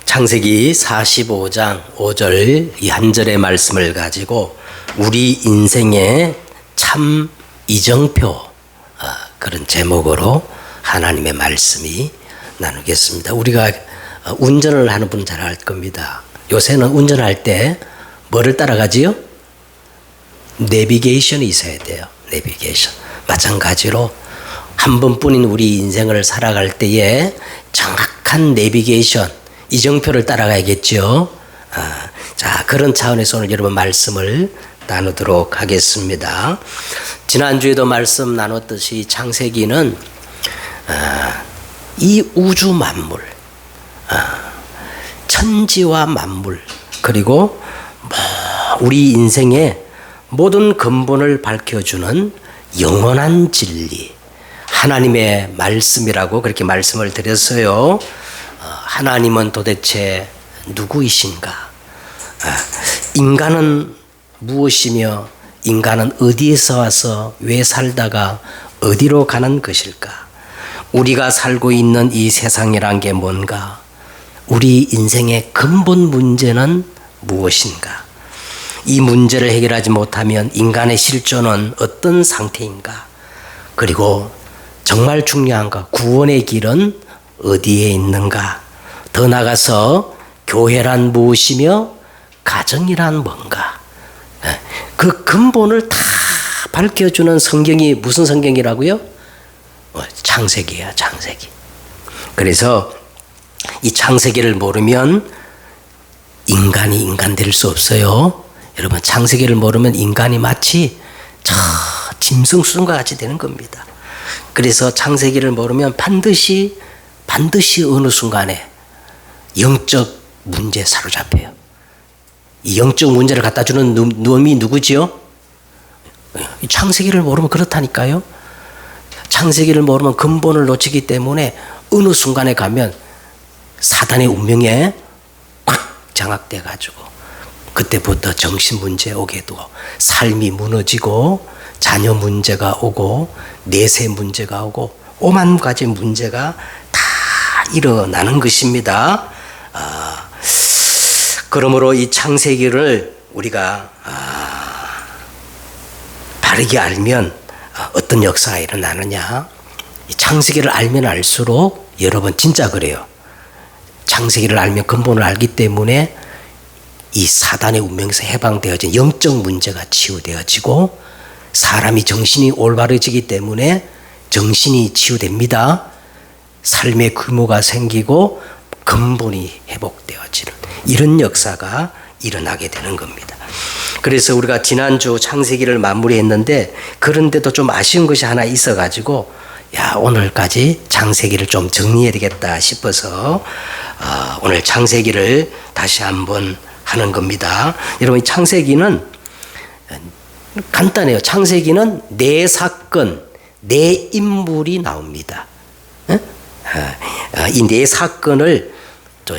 창세기 45장 5절 이 한 절의 말씀을 가지고 우리 인생의 참 이정표, 그런 제목으로 하나님의 말씀이 나누겠습니다. 우리가 운전을 하는 분 잘 알 겁니다. 요새는 운전할 때 뭐를 따라가지요? 내비게이션이 있어야 돼요. 내비게이션. 마찬가지로 한 번뿐인 우리 인생을 살아갈 때에 정확한 내비게이션, 이정표를 따라가야겠죠. 자, 그런 차원에서 오늘 여러분 말씀을 나누도록 하겠습니다. 지난주에도 말씀 나눴듯이 창세기는 이 우주 만물, 천지와 만물, 그리고 우리 인생의 모든 근본을 밝혀주는 영원한 진리, 하나님의 말씀이라고 그렇게 말씀을 드렸어요. 하나님은 도대체 누구이신가? 인간은 무엇이며 인간은 어디에서 와서 왜 살다가 어디로 가는 것일까? 우리가 살고 있는 이 세상이란 게 뭔가? 우리 인생의 근본 문제는 무엇인가? 이 문제를 해결하지 못하면 인간의 실존은 어떤 상태인가? 그리고 정말 중요한 거, 구원의 길은 어디에 있는가? 더 나아가서 교회란 무엇이며 가정이란 뭔가? 그 근본을 다 밝혀주는 성경이 무슨 성경이라고요? 창세기야, 창세기. 그래서 이 창세기를 모르면 인간이 인간 될 수 없어요. 여러분, 창세기를 모르면 인간이 마치 저 짐승순과 같이 되는 겁니다. 그래서 창세기를 모르면 반드시 어느 순간에 영적 문제에 사로잡혀요. 이 영적 문제를 갖다 주는 놈이 누구지요? 창세기를 모르면 그렇다니까요. 창세기를 모르면 근본을 놓치기 때문에 어느 순간에 가면 사단의 운명에 꽉 장악돼 가지고 그때부터 정신 문제 오게 되고 삶이 무너지고 자녀 문제가 오고 내세 문제가 오고 오만 가지 문제가 다 일어나는 것입니다. 그러므로 이 창세기를 우리가 바르게 알면 어떤 역사가 일어나느냐? 이 창세기를 알면 알수록 여러분 진짜 그래요. 창세기를 알면 근본을 알기 때문에 이 사단의 운명에서 해방되어진 영적 문제가 치유되어지고 사람이 정신이 올바르지기 때문에 정신이 치유됩니다. 삶의 규모가 생기고 근본이 회복되어지는 이런 역사가 일어나게 되는 겁니다. 그래서 우리가 지난주 창세기를 마무리했는데 그런데도 좀 아쉬운 것이 하나 있어가지고 오늘까지 창세기를 좀 정리해야 되겠다 싶어서 오늘 창세기를 다시 한번 하는 겁니다. 여러분, 창세기는 간단해요. 창세기는 네 사건, 네 인물이 나옵니다. 이 네 사건을 또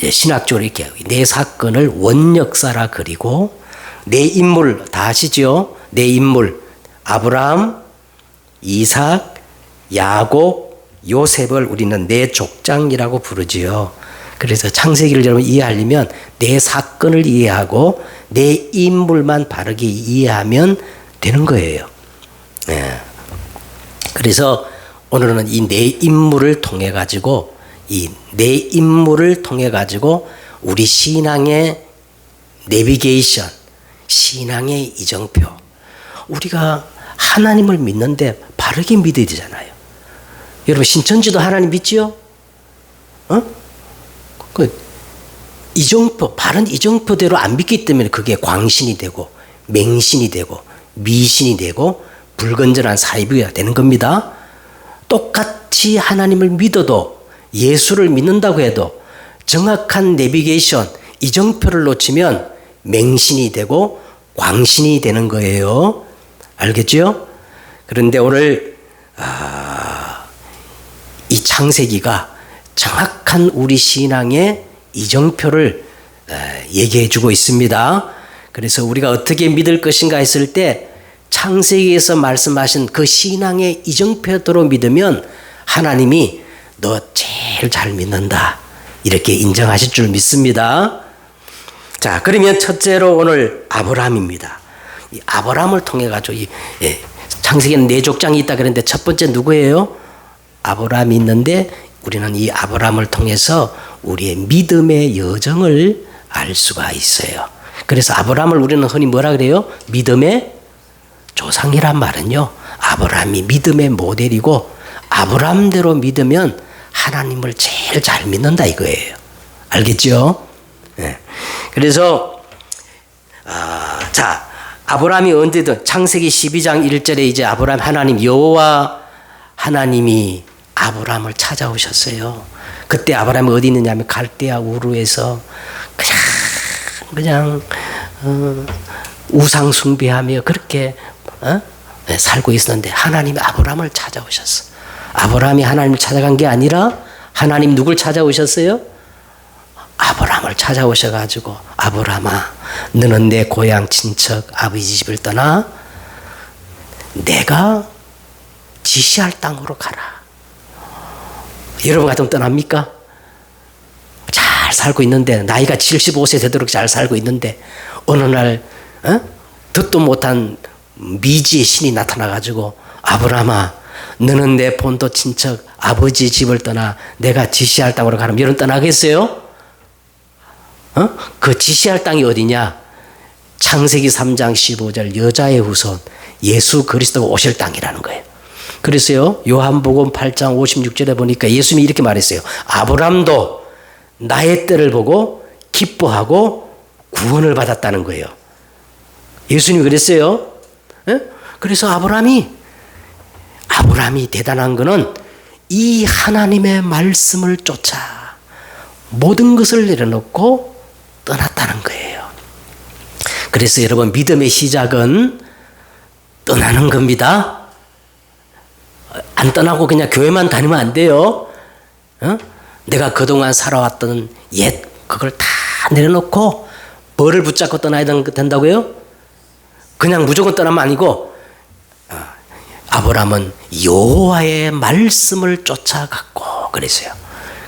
신학적으로 이렇게 네 사건을 원역사라 그리고 네 인물 다 아시죠? 네 인물 아브라함, 이삭, 야곱, 요셉을 우리는 네 족장이라고 부르지요. 그래서 창세기를 여러분 이해하려면 네 사건을 이해하고 네 인물만 바르게 이해하면 되는 거예요. 그래서 오늘은 이 네 인물을 통해 가지고 우리 신앙의 내비게이션, 신앙의 이정표, 우리가 하나님을 믿는데 바르게 믿어야 되잖아요. 여러분, 신천지도 하나님 믿지요? 이정표, 바른 이정표대로 안 믿기 때문에 그게 광신이 되고 맹신이 되고 미신이 되고 불건전한 사이비가 되는 겁니다. 똑같이 하나님을 믿어도 예수를 믿는다고 해도 정확한 내비게이션, 이정표를 놓치면 맹신이 되고 광신이 되는 거예요. 알겠죠? 그런데 오늘 이 창세기가 정확한 우리 신앙의 이정표를 얘기해 주고 있습니다. 그래서 우리가 어떻게 믿을 것인가 했을 때 창세기에서 말씀하신 그 신앙의 이정표대로 믿으면 하나님이 너 제일 잘 믿는다. 이렇게 인정하실 줄 믿습니다. 자, 그러면 첫째로 오늘 아브라함입니다. 이 아브라함을 통해 가지고 창세기에는 네 족장이 있다 그랬는데 첫 번째 누구예요? 아브라함이 있는데 우리는 이 아브라함을 통해서 우리의 믿음의 여정을 알 수가 있어요. 그래서 아브라함을 우리는 흔히 뭐라 그래요? 믿음의 조상이란 말은요, 아브라함이 믿음의 모델이고 아브라함대로 믿으면 하나님을 제일 잘 믿는다 이거예요. 알겠죠? 네. 그래서 자, 아브라함이 언제든 창세기 12장 1절에 이제 아브라함 하나님 여호와 하나님이 아브라함을 찾아오셨어요. 그때 아브라함이 어디 있느냐면 갈대아 우르에서 그냥 우상 숭배하며 그렇게 살고 있었는데 하나님이 아브라함을 찾아오셨어. 아브라함이 하나님을 찾아간 게 아니라 하나님 누굴 찾아오셨어요? 아브라함을 찾아오셔가지고 아브라함아, 너는 내 고향 친척 아버지 집을 떠나 내가 지시할 땅으로 가라. 여러분 같으면 떠납니까? 잘 살고 있는데 나이가 75세 되도록 잘 살고 있는데 어느 날 듣도 못한 미지의 신이 나타나가지고 아브라함아, 너는 내 본토 친척 아버지 집을 떠나 내가 지시할 땅으로 가라면 여러분 떠나겠어요? 그 지시할 땅이 어디냐? 창세기 3장 15절 여자의 후손 예수 그리스도가 오실 땅이라는 거예요. 그래서요, 요한복음 8장 56절에 보니까 예수님이 이렇게 말했어요. 아브라함도 나의 때를 보고 기뻐하고 구원을 받았다는 거예요. 예수님이 그랬어요. 그래서 아브라함이 대단한 거는 이 하나님의 말씀을 쫓아 모든 것을 내려놓고 떠났다는 거예요. 그래서 여러분, 믿음의 시작은 떠나는 겁니다. 안 떠나고 그냥 교회만 다니면 안 돼요. 내가 그동안 살아왔던 그걸 다 내려놓고 뭐를 붙잡고 떠나야 된다고요? 그냥 무조건 떠나면 아니고 아브라함은 여호와의 말씀을 쫓아갔고 그랬어요.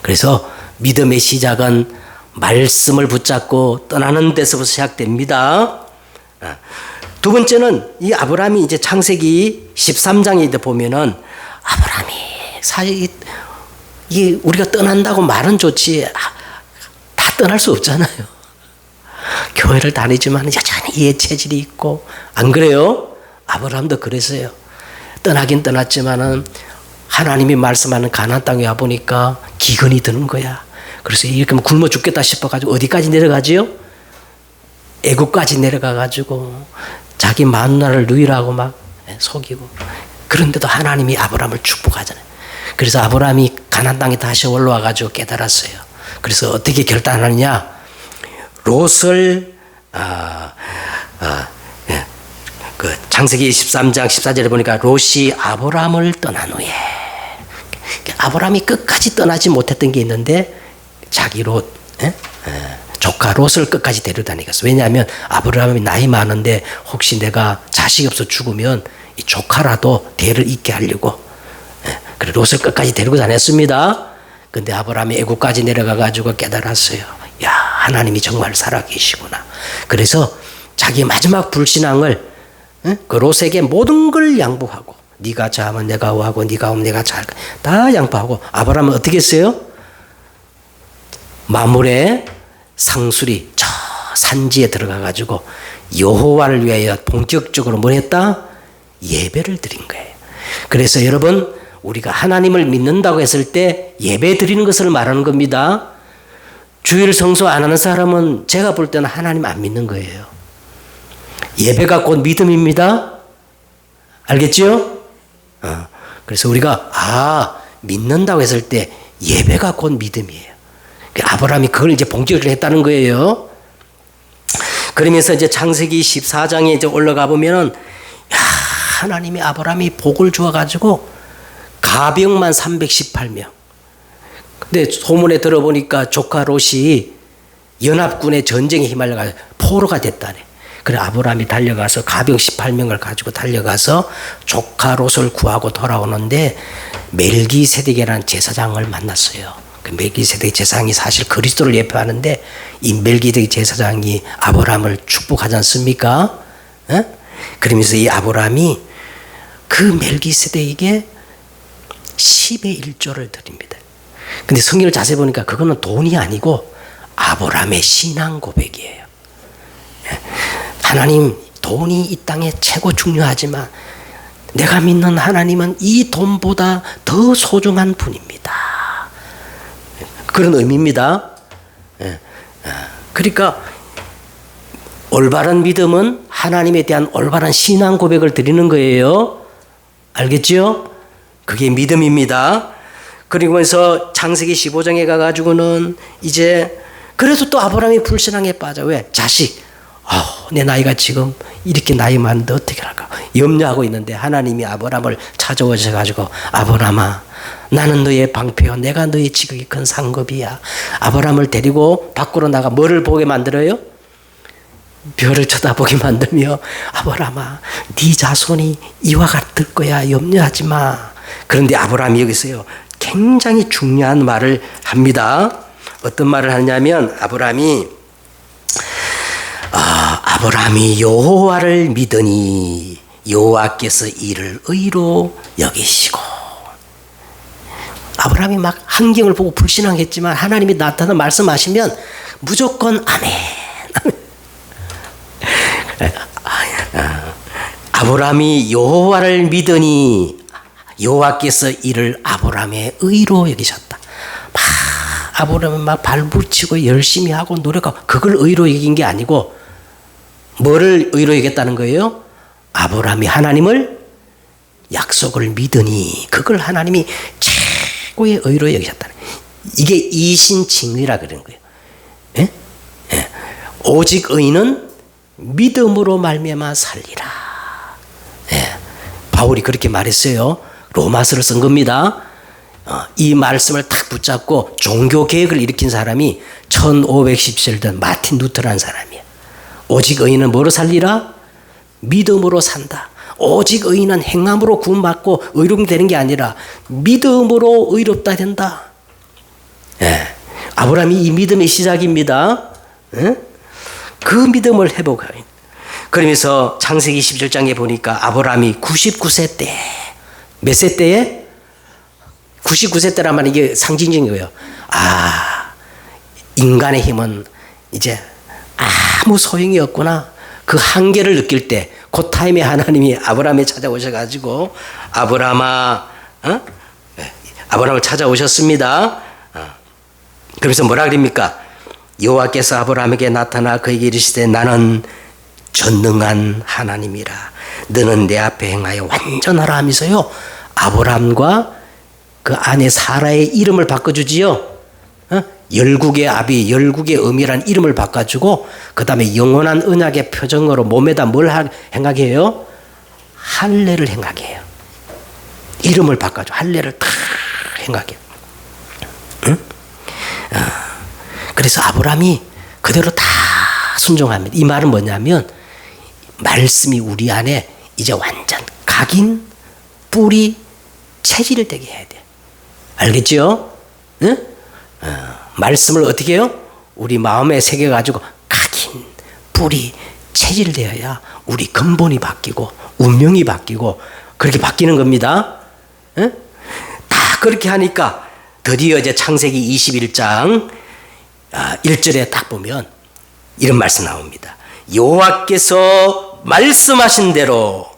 그래서 믿음의 시작은 말씀을 붙잡고 떠나는 데서부터 시작됩니다. 두 번째는 이 아브라함이 이제 창세기 13장에 보면은 아브라함이 사실 이게 우리가 떠난다고 말은 좋지 다 떠날 수 없잖아요. 교회를 다니지만 여전히 이해 체질이 있고 안 그래요? 아브라함도 그랬어요. 떠나긴 떠났지만은 하나님이 말씀하는 가나안 땅에 와 보니까 기근이 드는 거야. 그래서 이렇게 굶어 죽겠다 싶어가지고 어디까지 내려가지요? 애국까지 내려가가지고 자기 마누라를 누이라고 막 속이고, 그런데도 하나님이 아브라함을 축복하잖아요. 그래서 아브라함이 가나안 땅에 다시 올라와가지고 깨달았어요. 그래서 어떻게 결단하느냐? 롯을 그 창세기 13장 14절에 보니까 롯이 아브라함을 떠난 후에, 아브라함이 끝까지 떠나지 못했던 게 있는데 자기 롯, 조카 롯을 끝까지 데려다니겠어. 왜냐하면 아브라함이 나이 많은데 혹시 내가 자식이 없어 죽으면 이 조카라도 대를 잇게 하려고, 그래 롯을 끝까지 데리고 다녔습니다. 근데 아브라함이 애국까지 내려가가지고 깨달았어요. 야, 하나님이 정말 살아계시구나. 그래서 자기 마지막 불신앙을 그 롯에게 모든 걸 양보하고, 네가 자면 내가 오하고 네가 오면 내가 잘, 다 양보하고, 아브라함은 어떻게 했어요? 마물의 상수리 저 산지에 들어가가지고 여호와를 위하여 본격적으로 뭘 했다? 예배를 드린 거예요. 그래서 여러분, 우리가 하나님을 믿는다고 했을 때 예배 드리는 것을 말하는 겁니다. 주일 성수 안 하는 사람은 제가 볼 때는 하나님 안 믿는 거예요. 예배가 곧 믿음입니다. 알겠죠? 그래서 우리가 믿는다고 했을 때 예배가 곧 믿음이에요. 아브라함이 그걸 이제 본격적으로 했다는 거예요. 그러면서 이제 창세기 14장에 이제 올라가 보면은, 하나님이 아브라함이 복을 주어가지고 가병만 318명. 근데 소문에 들어보니까 조카 롯이 연합군의 전쟁에 휘말려가지고 포로가 됐다네. 그래 아브라함이 달려가서 가병 18명을 가지고 달려가서 조카 롯을 구하고 돌아오는데 멜기세덱이라는 제사장을 만났어요. 그 멜기세덱 제사장이 사실 그리스도를 예표하는데 이 멜기세덱 제사장이 아브라함을 축복하지 않습니까? 그러면서 이 아브라함이 그 멜기세덱에게 10의 1조를 드립니다. 근데 성경을 자세히 보니까 그거는 돈이 아니고 아브라함의 신앙 고백이에요. 하나님, 돈이 이 땅에 최고 중요하지만 내가 믿는 하나님은 이 돈보다 더 소중한 분입니다. 그런 의미입니다. 그러니까 올바른 믿음은 하나님에 대한 올바른 신앙 고백을 드리는 거예요. 알겠죠? 그게 믿음입니다. 그리고서 창세기 15장에 가가지고는 이제 그래도 또 아브라함이 불신앙에 빠져. 왜? 자식. 내 나이가 지금 이렇게 나이 많은데 어떻게 할까? 염려하고 있는데 하나님이 아브라함을 찾아오셔가지고 아브라함아, 나는 너의 방패요. 내가 너의 지극히 큰 상급이야. 아브라함을 데리고 밖으로 나가 뭐를 보게 만들어요? 별을 쳐다보게 만들며 아브라함아, 네 자손이 이와 같을 거야. 염려하지 마. 그런데 아브라함이 여기서요, 굉장히 중요한 말을 합니다. 어떤 말을 하냐면 아브라함이 여호와를 믿으니 여호와께서 이를 의로 여기시고. 아브라함이 막 환경을 보고 불신앙했지만 하나님이 나타나 말씀하시면 무조건 아멘. 아브라함이 여호와를 믿으니 여호와께서 이를 아브라함의 의로 여기셨다. 아브라함이 막 발붙이고 열심히 하고 노력하고 그걸 의로 여긴 게 아니고 뭐를 의로 여겼다는 거예요? 아브라함이 하나님을 약속을 믿으니 그걸 하나님이 최고의 의로 여기셨다는 거예요. 이게 이신칭의라 그러는 거예요. 예? 예. 오직 의인은 믿음으로 말미암아 살리라. 예. 바울이 그렇게 말했어요. 로마서를 쓴 겁니다. 이 말씀을 딱 붙잡고 종교 개혁을 일으킨 사람이 1517년 된 마틴 루터라는 사람이에요. 오직 의인은 뭐로 살리라? 믿음으로 산다. 오직 의인은 행함으로 구원받고 의롭게 되는 게 아니라 믿음으로 의롭다 된다. 예. 아브라함이 이 믿음의 시작입니다. 예? 그 믿음을 회복하는. 그러면서 창세기 27장에 보니까 아브라함이 99세 때, 몇 세 때에? 99세 때란 말은 이게 상징적인 거예요. 인간의 힘은 이제 아무 소용이 없구나. 그 한계를 느낄 때, 그 타임에 하나님이 아브라함에 찾아오셔가지고, 아브라함을 찾아오셨습니다. 그래서 뭐라 그럽니까? 여호와께서 아브라함에게 나타나 그에게 이르시되 나는 전능한 하나님이라. 너는 내 앞에 행하여 완전하라 하면서요. 아브라함과 그 아내 사라의 이름을 바꿔주지요. 열국의 아비, 열국의 어미라는 이름을 바꿔주고 그 다음에 영원한 언약의 표정으로 몸에다 뭘 행하게 해요? 할례를 행하게 해요. 이름을 바꿔줘. 할례를 다 행하게 해요. 응? 그래서 아브라함이 그대로 다 순종합니다. 이 말은 뭐냐면 말씀이 우리 안에 이제 완전 각인, 뿌리, 체질되게 해야 돼. 알겠죠? 응? 말씀을 어떻게 해요? 우리 마음에 새겨가지고 각인, 뿌리, 체질되어야 우리 근본이 바뀌고 운명이 바뀌고 그렇게 바뀌는 겁니다. 응? 다 그렇게 하니까 드디어 이제 창세기 21장 1절에 딱 보면 이런 말씀 나옵니다. 여호와께서 말씀하신 대로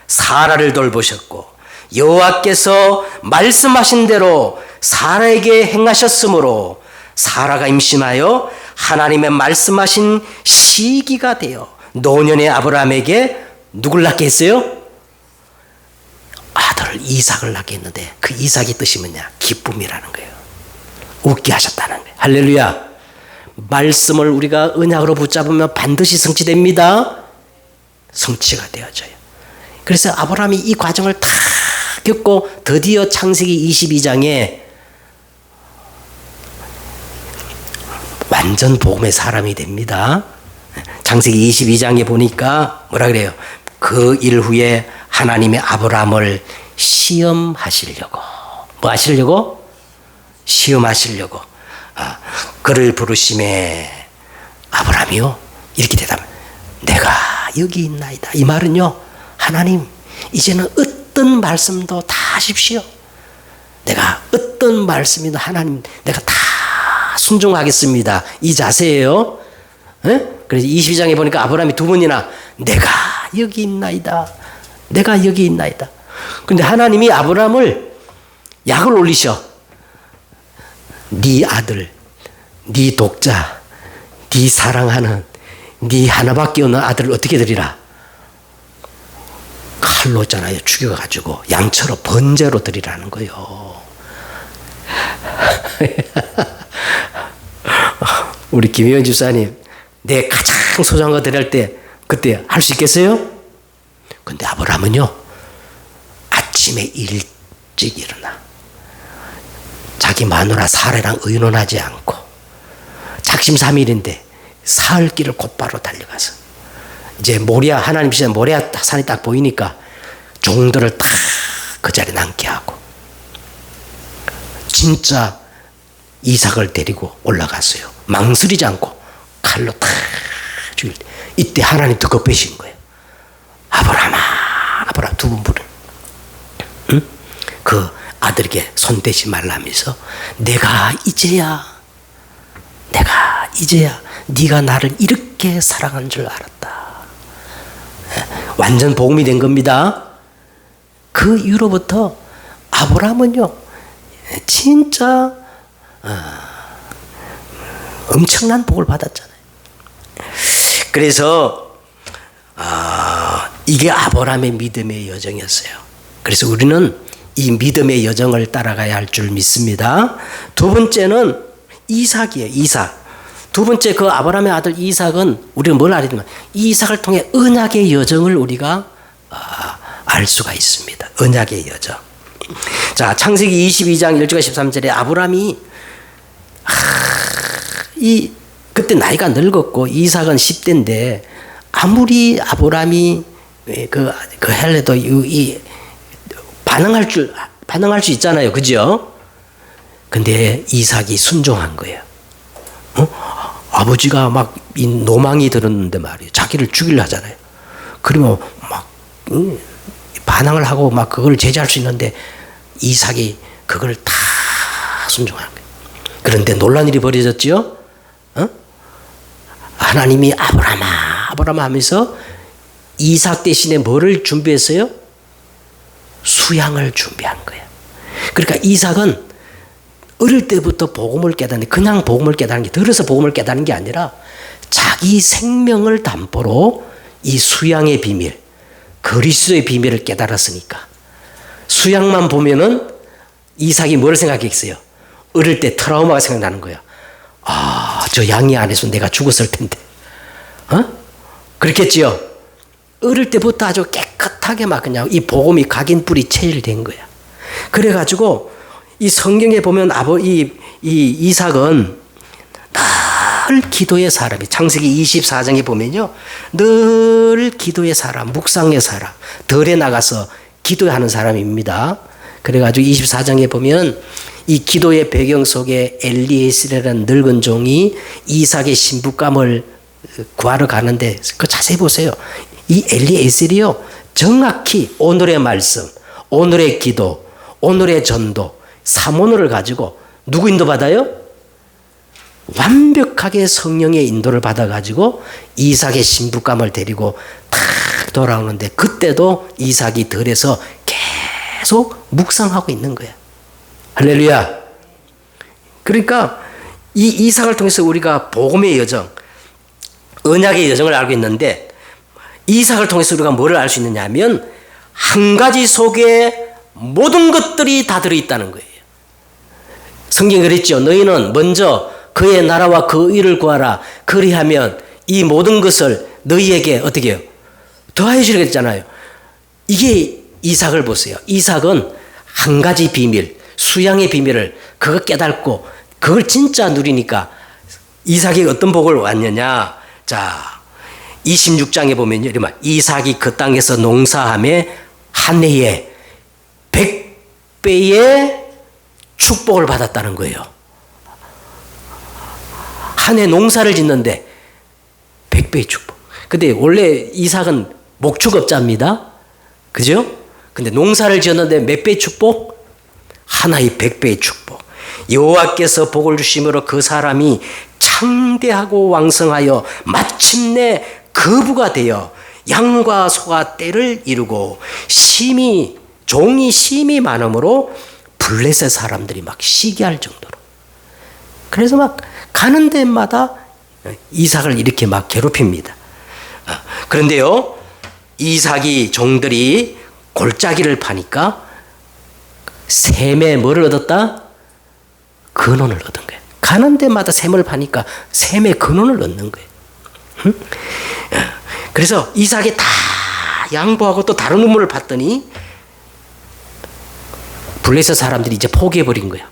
사라를 돌보셨고 여호와께서 말씀하신 대로 사라에게 행하셨으므로 사라가 임신하여 하나님의 말씀하신 시기가 되어 노년의 아브라함에게 누굴 낳게 했어요? 아들 이삭을 낳게 했는데 그 이삭의 뜻이 뭐냐? 기쁨이라는 거예요. 웃게 하셨다는 거예요. 할렐루야. 말씀을 우리가 언약으로 붙잡으면 반드시 성취됩니다. 성취가 되어져요. 그래서 아브라함이 이 과정을 다 겪고 드디어 창세기 22장에 완전 복음의 사람이 됩니다. 창세기 22장에 보니까 뭐라 그래요? 그 일 후에 하나님의 아브라함을 시험하시려고 뭐 하시려고? 시험하시려고 그를 부르심에 아브라함이요 이렇게 대답합니다. 내가 여기 있나이다. 이 말은요, 하나님 이제는 어떤 말씀도 다 하십시오. 내가 어떤 말씀이든 하나님 내가 다 순종하겠습니다. 이 자세예요. 에? 그래서 22장에 보니까 아브라함이 두 번이나 내가 여기 있나이다. 내가 여기 있나이다. 그런데 하나님이 아브라함을 약을 올리셔. 네 아들, 네 독자, 네 사랑하는 네 하나밖에 없는 아들을 어떻게 드리라? 칼로 있잖아요. 죽여가지고 양처럼 번제로 드리라는 거예요. 우리 김혜원 집사님 내 가장 소중한 거 드릴 때 그때 할 수 있겠어요? 근데 아브라함은요 아침에 일찍 일어나 자기 마누라 사라랑 의논하지 않고 작심삼일인데 사흘 길을 곧바로 달려가서 이제 모리아 하나님 시대 모리아 산이 딱 보이니까 종들을 다 그 자리에 남게 하고 진짜 이삭을 데리고 올라갔어요. 망설이지 않고 칼로 탁 죽일 때 이때 하나님 더 급해신 거예요. 아브라함아, 아브라함 두 번 부른 그 아들에게 손대지 말라면서 내가 이제야 네가 나를 이렇게 사랑한 줄 알았다. 완전 복음이 된 겁니다. 그 이후로부터 아브라함은요 진짜 엄청난 복을 받았잖아요. 그래서 이게 아브라함의 믿음의 여정이었어요. 그래서 우리는 이 믿음의 여정을 따라가야 할 줄 믿습니다. 두 번째는 이삭이에요. 이삭. 두 번째 그 아브라함의 아들 이삭은 우리가 뭘 알아야 되냐면 이삭을 통해 언약의 여정을 우리가 알 수가 있습니다. 언약의 여정. 자, 창세기 22장 1절과 13절에 아브라함이 그때 나이가 늙었고 이삭은 10대인데 아무리 아브라함이 그 헬레도 반응할 수 있잖아요. 그죠? 근데 이삭이 순종한 거예요. 아버지가 막 이 노망이 들었는데 말이에요. 자기를 죽이려 하잖아요. 그러면 막 반항을 하고 막 그걸 제지할 수 있는데 이삭이 그걸 다 순종한 거예요. 그런데 놀란 일이 벌어졌지요. 하나님이 아브라함아 하면서 이삭 대신에 뭐를 준비했어요? 수양을 준비한 거예요. 그러니까 이삭은 어릴 때부터 복음을 깨닫는, 그냥 복음을 깨닫는 게, 들어서 복음을 깨닫는 게 아니라 자기 생명을 담보로 이 수양의 비밀, 그리스도의 비밀을 깨달았으니까 수양만 보면은 이삭이 뭘 생각했어요? 어릴 때 트라우마가 생각나는 거야. 저 양이 안 했으면 내가 죽었을 텐데. 그렇겠지요? 어릴 때부터 아주 깨끗하게 막 그냥 이 복음이 각인뿔이 체일된 거야. 그래가지고 이 성경에 보면 이 이삭은 늘 기도의 사람이, 창세기 24장에 보면요, 늘 기도의 사람, 묵상의 사람, 덜에 나가서 기도하는 사람입니다. 그래가지고 24장에 보면 이 기도의 배경 속에 엘리에셀이라는 늙은 종이 이삭의 신부감을 구하러 가는데 그 자세히 보세요. 이 엘리에셀이요, 정확히 오늘의 말씀, 오늘의 기도, 오늘의 전도, 사모노를 가지고 누구 인도 받아요? 완벽하게 성령의 인도를 받아가지고 이삭의 신부감을 데리고 탁 돌아오는데 그때도 이삭이 덜해서 계속 묵상하고 있는 거야. 할렐루야. 그러니까 이 이삭을 통해서 우리가 복음의 여정, 언약의 여정을 알고 있는데 이삭을 통해서 우리가 뭐를 알 수 있느냐 하면 한 가지 속에 모든 것들이 다 들어있다는 거예요. 성경이 그랬죠. 너희는 먼저 그의 나라와 그 의를 구하라. 그리하면 이 모든 것을 너희에게 어떻게 해요? 더하여 주겠잖아요. 이게 이삭을 보세요. 이삭은 한 가지 비밀, 수양의 비밀을 그거 깨닫고 그걸 진짜 누리니까 이삭이 어떤 복을 왔느냐. 자, 26장에 보면요. 이러면 이삭이 그 땅에서 농사함에 한 해에 100배의 축복을 받았다는 거예요. 한 해 농사를 짓는데 100배의 축복. 근데 원래 이삭은 목축업자입니다. 그죠? 근데 농사를 지었는데 몇 배의 축복? 하나의 100배의 축복. 여호와께서 복을 주심으로 그 사람이 창대하고 왕성하여 마침내 거부가 되어 양과 소가 떼를 이루고 종이 심이 많으므로 블레셋 사람들이 막 시기할 정도로. 그래서 막 가는 데마다 이삭을 이렇게 막 괴롭힙니다. 그런데요, 이삭이 종들이 골짜기를 파니까 셈에 뭐를 얻었다? 근원을 얻은 거예요. 가는 데마다 셈을 파니까 셈의 근원을 얻는 거예요. 그래서 이삭이 다 양보하고 또 다른 우물을 봤더니 블레셋 사람들이 이제 포기해버린 거야.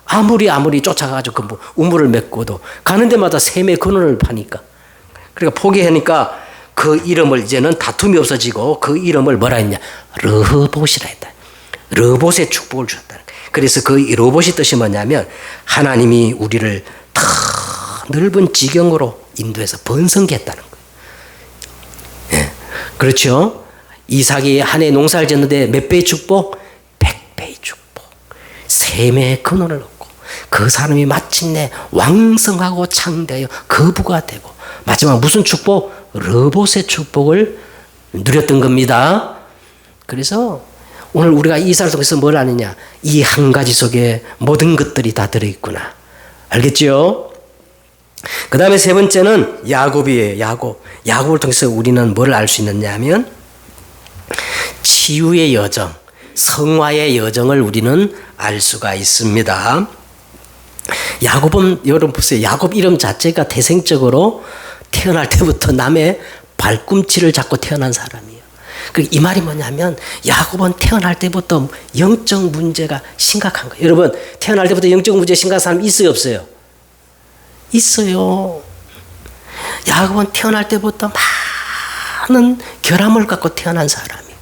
아무리 쫓아가가지고 그 우물을 메꿔도 가는 데마다 셈의 근원을 파니까. 그러니까 포기하니까 그 이름을 이제는 다툼이 없어지고 그 이름을 뭐라 했냐? 르봇이라 했다. 르봇의 축복을 주었다. 그래서 그 르봇이 뜻이 뭐냐면 하나님이 우리를 더 넓은 지경으로 인도해서 번성케 했다는 거예요. 예. 그렇죠? 이삭이 한 해 농사를 짓는데 몇 배의 축복? 100배의 축복. 셈의 근원을 얻고 그 사람이 마침내 왕성하고 창대하여 거부가 되고 마지막 무슨 축복? 르봇의 축복을 누렸던 겁니다. 그래서 오늘 우리가 이삭을 통해서 뭘 아느냐? 이 한 가지 속에 모든 것들이 다 들어있구나. 알겠죠? 그 다음에 세 번째는 야곱이에요. 야곱을 통해서 우리는 뭘 알 수 있느냐 하면 치유의 여정, 성화의 여정을 우리는 알 수가 있습니다. 야곱은 여러분 보세요. 야곱 이름 자체가 태생적으로 태어날 때부터 남의 발꿈치를 잡고 태어난 사람이에요. 이 말이 뭐냐면 야곱은 태어날 때부터 영적 문제가 심각한 거예요. 여러분 태어날 때부터 영적 문제 심각한 사람 있어요 없어요? 있어요. 야곱은 태어날 때부터 많은 결함을 갖고 태어난 사람이에요.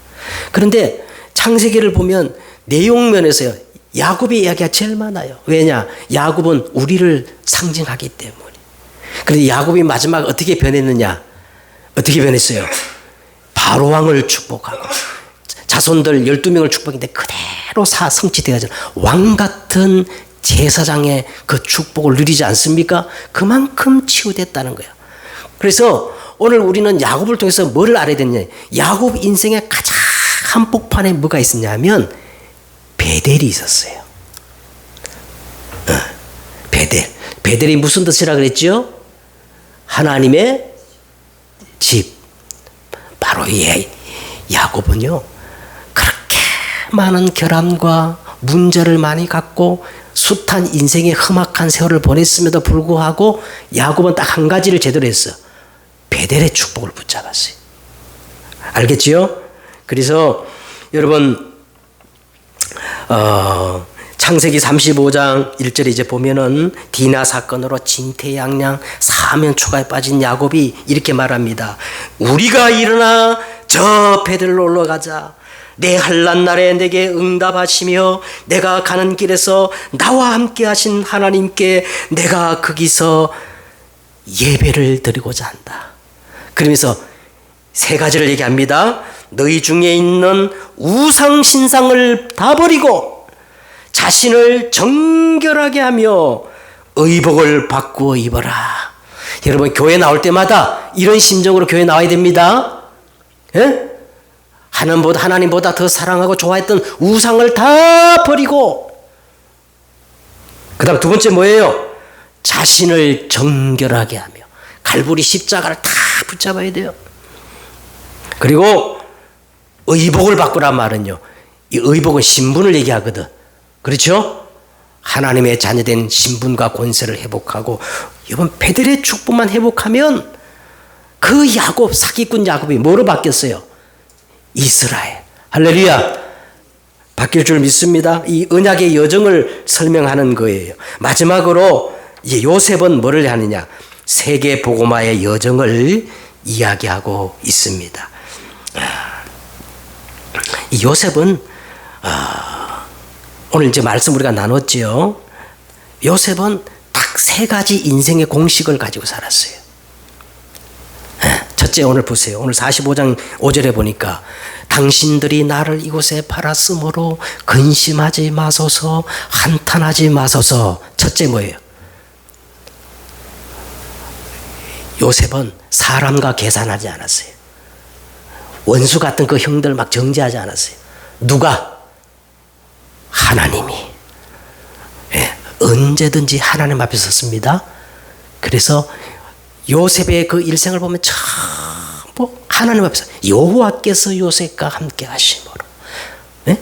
그런데 창세기를 보면 내용면에서요 야곱의 이야기가 제일 많아요. 왜냐? 야곱은 우리를 상징하기 때문에. 그런데 야곱이 마지막 어떻게 변했느냐? 어떻게 변했어요? 바로왕을 축복하고 자손들 12명을 축복했는데 그대로 성취되어져 왕같은 제사장의 그 축복을 누리지 않습니까? 그만큼 치유됐다는 거예요. 그래서 오늘 우리는 야곱을 통해서 뭐를 알아야 되느냐? 야곱 인생의 가장 한복판에 뭐가 있었냐면 베델이 있었어요. 베델이 무슨 뜻이라 그랬죠? 하나님의 집. 바로 야곱은요 그렇게 많은 결함과 문제를 많이 갖고 숱한 인생의 험악한 세월을 보냈음에도 불구하고 야곱은 딱 한 가지를 제대로 했어. 베델의 축복을 붙잡았어요. 알겠지요? 그래서 여러분 창세기 35장 1절에 이제 보면은 디나 사건으로 진퇴양양 사면초가에 빠진 야곱이 이렇게 말합니다. 우리가 일어나 저 베델로 올라가자. 내 환난 날에 내게 응답하시며 내가 가는 길에서 나와 함께 하신 하나님께 내가 거기서 예배를 드리고자 한다. 그러면서 세 가지를 얘기합니다. 너희 중에 있는 우상 신상을 다 버리고 자신을 정결하게 하며 의복을 바꾸어 입어라. 여러분 교회 나올 때마다 이런 심정으로 교회 나와야 됩니다. 예? 하나님보다 더 사랑하고 좋아했던 우상을 다 버리고 그 다음 두 번째 뭐예요? 자신을 정결하게 하며 갈보리 십자가를 다 붙잡아야 돼요. 그리고 의복을 바꾸란 말은요 이 의복은 신분을 얘기하거든. 그렇죠? 하나님의 자녀된 신분과 권세를 회복하고 이번 베델의 축복만 회복하면 그 야곱 사기꾼 야곱이 뭐로 바뀌었어요? 이스라엘. 할렐루야. 바뀔 줄 믿습니다. 이 언약의 여정을 설명하는 거예요. 마지막으로 이제 요셉은 뭐를 하느냐? 세계 복음화의 여정을 이야기하고 있습니다. 이 요셉은 오늘 이제 말씀 우리가 나눴죠. 요셉은 딱 세 가지 인생의 공식을 가지고 살았어요. 첫째, 오늘 보세요. 오늘 45장 5절에 보니까 당신들이 나를 이곳에 팔았으므로 근심하지 마소서, 한탄하지 마소서. 첫째 뭐예요? 요셉은 사람과 계산하지 않았어요. 원수 같은 그 형들 막 정죄하지 않았어요. 누가? 하나님이. 예, 언제든지 하나님 앞에 섰습니다. 그래서 요셉의 그 일생을 보면 전부 하나님 앞에서 여호와께서 요셉과 함께 하심으로, 예?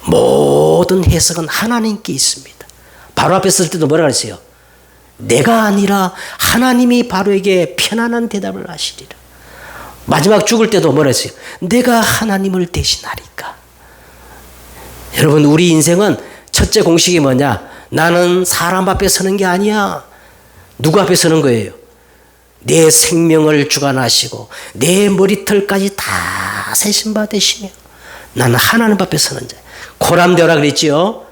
모든 해석은 하나님께 있습니다. 바로 앞에 설 때도 뭐라 그랬어요? 내가 아니라 하나님이 바로에게 편안한 대답을 하시리라. 마지막 죽을 때도 뭐라 했어요? 내가 하나님을 대신하리까. 여러분, 우리 인생은 첫째 공식이 뭐냐? 나는 사람 앞에 서는 게 아니야. 누구 앞에 서는 거예요? 내 생명을 주관하시고 내 머리털까지 다 세신 바 되시며 나는 하나님 앞에 서는 자. 고람되어라 그랬지요.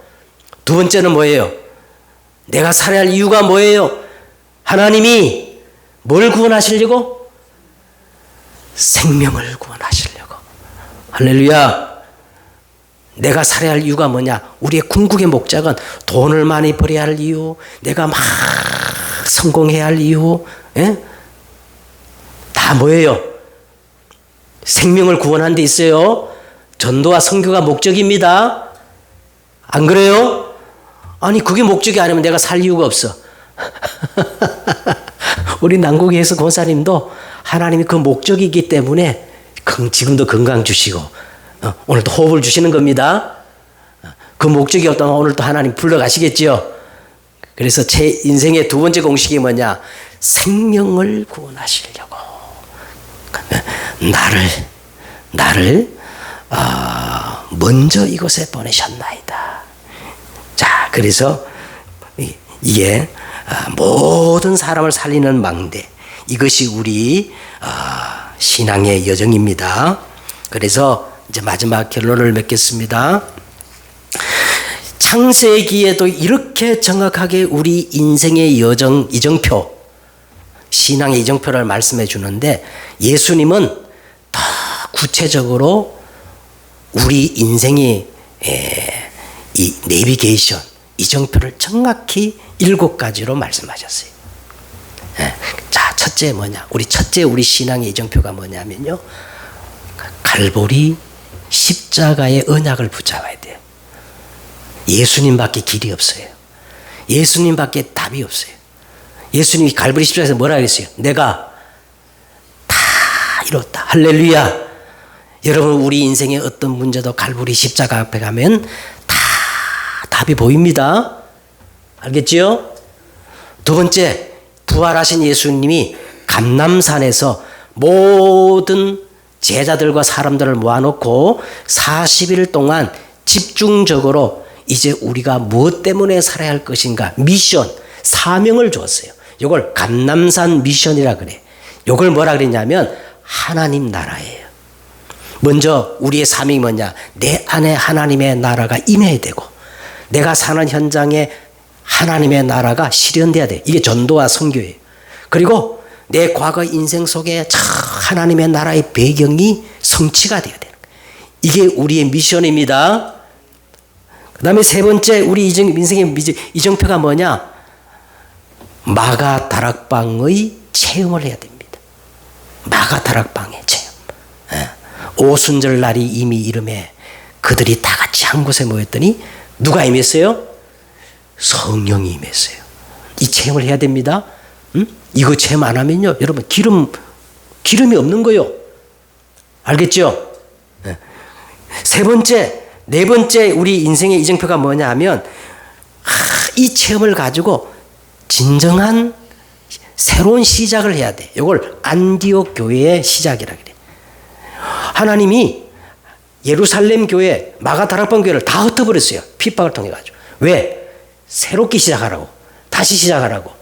두 번째는 뭐예요? 내가 살아야 할 이유가 뭐예요? 하나님이 뭘 구원하시려고? 생명을 구원하시려고. 할렐루야. 내가 살아야 할 이유가 뭐냐? 우리의 궁극의 목적은 돈을 많이 벌어야 할 이유, 내가 막 성공해야 할 이유, 예? 다 뭐예요? 생명을 구원하는 데 있어요. 전도와 선교가 목적입니다. 안 그래요? 아니, 그게 목적이 아니면 내가 살 이유가 없어. 우리 난국에서 권사님도 하나님이 그 목적이기 때문에 지금도 건강 주시고 오늘도 호흡을 주시는 겁니다. 그 목적이 없다면 오늘 또 하나님 불러가시겠죠. 그래서 제 인생의 두 번째 공식이 뭐냐? 생명을 구원하시려고. 나를 먼저 이곳에 보내셨나이다. 자, 그래서 이게 모든 사람을 살리는 망대, 이것이 우리 신앙의 여정입니다. 그래서 이제 마지막 결론을 맺겠습니다. 창세기에도 이렇게 정확하게 우리 인생의 여정, 이정표, 신앙의 이정표를 말씀해 주는데, 예수님은 더 구체적으로 우리 인생의 이 내비게이션, 이정표를 정확히 7가지로 말씀하셨어요. 자, 첫째 뭐냐? 우리 신앙의 이정표가 뭐냐면요, 갈보리 십자가의 언약을 붙잡아야 돼요. 예수님밖에 길이 없어요. 예수님밖에 답이 없어요. 예수님이 갈보리 십자가에서 뭐라 그랬어요? 내가 다 이뤘다. 할렐루야. 여러분, 우리 인생의 어떤 문제도 갈보리 십자가 앞에 가면 다 답이 보입니다. 알겠지요? 두 번째, 부활하신 예수님이 감람산에서 모든 제자들과 사람들을 모아놓고 40일 동안 집중적으로 이제 우리가 무엇 때문에 살아야 할 것인가, 미션, 사명을 주었어요. 이걸 감람산 미션이라 그래. 이걸 뭐라 그랬냐면 하나님 나라예요. 먼저 우리의 사명이 뭐냐? 내 안에 하나님의 나라가 임해야 되고, 내가 사는 현장에 하나님의 나라가 실현돼야 돼. 이게 전도와 선교예요. 그리고 내 과거 인생 속에 하나님의 나라의 배경이 성취가 되어야 되는 거예요. 이게 우리의 미션입니다. 그 다음에 세 번째, 우리 인생의 이정표가 뭐냐? 마가 다락방의 체험을 해야 됩니다. 마가 다락방의 체험. 오순절 날이 이미 이름에 그들이 다 같이 한 곳에 모였더니 누가 임했어요? 성령이 임했어요. 이 체험을 해야 됩니다. 이거 체험 안 하면요, 여러분 기름이 없는 거요. 알겠죠? 네 번째 우리 인생의 이정표가 뭐냐 하면, 이 체험을 가지고 진정한 새로운 시작을 해야 돼. 이걸 안디옥 교회의 시작이라 그래. 하나님이 예루살렘 교회, 마가 다락방 교회를 다 흩어버렸어요. 핍박을 통해 가지고. 왜? 새롭게 시작하라고. 다시 시작하라고.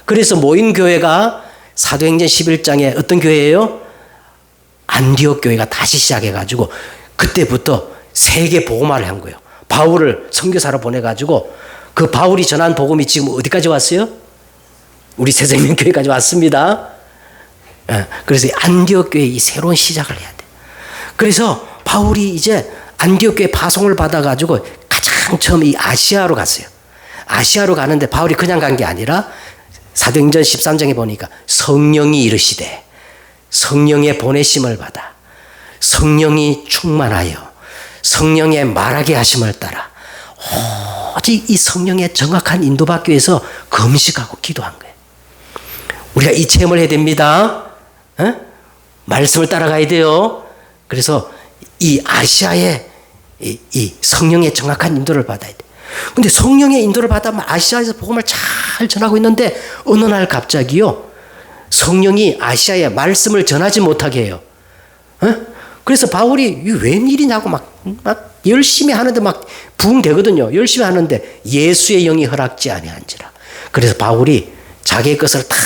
그래서 모인 교회가 사도행전 11장에 어떤 교회예요? 안디옥 교회가 다시 시작해가지고 그때부터 세계 복음화를 한 거예요. 바울을 선교사로 보내가지고 그 바울이 전한 복음이 지금 어디까지 왔어요? 우리 새생명교회까지 왔습니다. 그래서 안디옥 교회 이 새로운 시작을 해야 돼. 그래서 바울이 이제 안디옥 교회 파송을 받아가지고 가장 처음 이 아시아로 갔어요. 아시아로 가는데 바울이 그냥 간 게 아니라 사도행전 13장에 보니까 성령이 이르시되 성령의 보내심을 받아 성령이 충만하여 성령의 말하게 하심을 따라 오직 이 성령의 정확한 인도받기 위해서 금식하고 기도한 거예요. 우리가 이 체험을 해야 됩니다. 말씀을 따라가야 돼요. 그래서 이 아시아의 이 성령의 정확한 인도를 받아야 돼. 근데 성령의 인도를 받으면 아시아에서 복음을 잘 전하고 있는데 어느 날 갑자기요 성령이 아시아에 말씀을 전하지 못하게 해요. 그래서 바울이 이게 웬일이냐고 막 열심히 하는데 막 부흥되거든요. 열심히 하는데 예수의 영이 허락지 아니한지라. 그래서 바울이 자기의 것을 다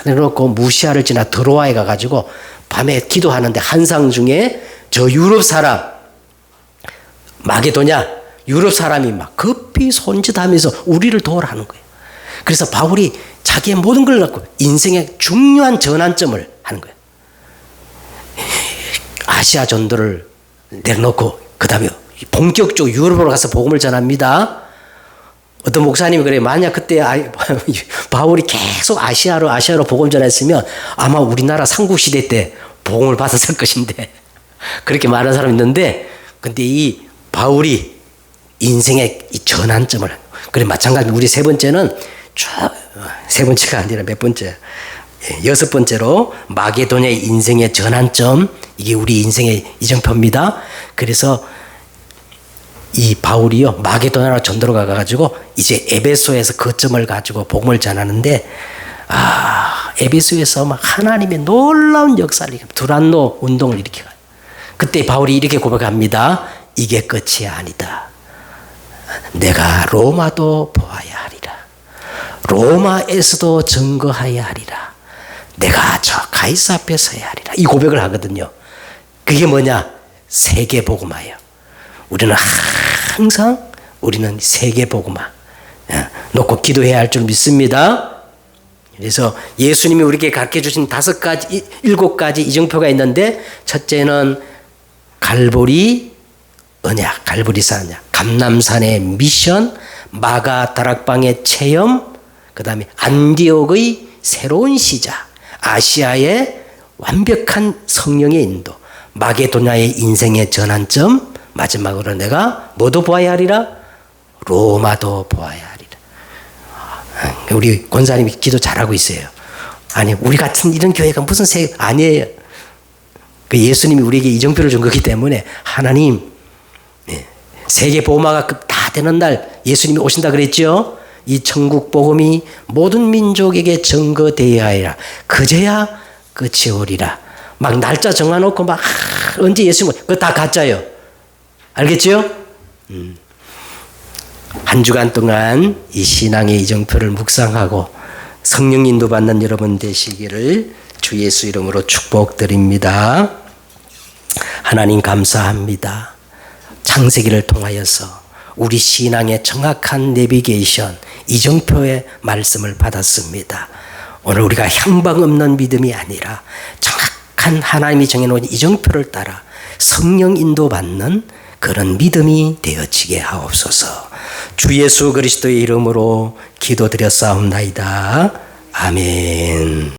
내놓고 무시아를 지나 드로아에 가가지고 밤에 기도하는데 한상 중에 저 유럽 사람 마게도냐 유럽 사람이 막 급히 손짓하면서 우리를 도우라는 거예요. 그래서 바울이 자기의 모든 걸 갖고 인생의 중요한 전환점을 하는 거예요. 아시아 전도를 내려놓고 그 다음에 본격적으로 유럽으로 가서 복음을 전합니다. 어떤 목사님이 그래요. 만약 그때 바울이 계속 아시아로 복음 전했으면 아마 우리나라 삼국시대 때 복음을 받았을 것인데 그렇게 말하는 사람이 있는데 근데 이 바울이 인생의 이 전환점을 그래 마찬가지로 우리 세 번째는 세 번째가 아니라 몇 번째 여섯 번째로 마게도냐의 인생의 전환점 이게 우리 인생의 이정표입니다. 그래서 이 바울이요 마게도냐로 전도로 가가지고 이제 에베소에서 거점을 가지고 복음을 전하는데 에베소에서 막 하나님의 놀라운 역사를 두란노 운동을 일으켜요. 그때 바울이 이렇게 고백합니다. 이게 끝이 아니다. 내가 로마도 보아야 하리라. 로마에서도 증거하여야 하리라. 내가 저 가이사 앞에 서야 하리라. 이 고백을 하거든요. 그게 뭐냐? 세계 복음화예요. 우리는 항상 우리는 세계 복음화 놓고 기도해야 할 줄 믿습니다. 그래서 예수님이 우리에게 가르쳐 주신 7가지 이정표가 있는데 첫째는 갈보리 언약, 갈보리산 언약, 감람산의 미션, 마가 다락방의 체험, 그 다음에 안디옥의 새로운 시작, 아시아의 완벽한 성령의 인도, 마게도냐의 인생의 전환점, 마지막으로 내가 뭐도 보아야 하리라? 로마도 보아야 하리라. 우리 권사님이 기도 잘하고 있어요. 아니 우리 같은 이런 교회가 무슨 아니에요. 예수님이 우리에게 이정표를 준 거기 때문에 하나님 세계 복음화가 다 되는 날 예수님이 오신다 그랬죠. 이 천국 복음이 모든 민족에게 증거되어야 하리라. 그제야 끝이 오리라. 막 날짜 정해놓고 막 언제 예수님 그거 다 가짜요. 알겠죠? 한 주간 동안 이 신앙의 이정표를 묵상하고 성령 인도 받는 여러분 되시기를 주 예수 이름으로 축복드립니다. 하나님 감사합니다. 창세기를 통하여서 우리 신앙의 정확한 내비게이션 이정표의 말씀을 받았습니다. 오늘 우리가 향방 없는 믿음이 아니라 정확한 하나님이 정해놓은 이정표를 따라 성령 인도받는 그런 믿음이 되어지게 하옵소서. 주 예수 그리스도의 이름으로 기도드렸사옵나이다. 아멘.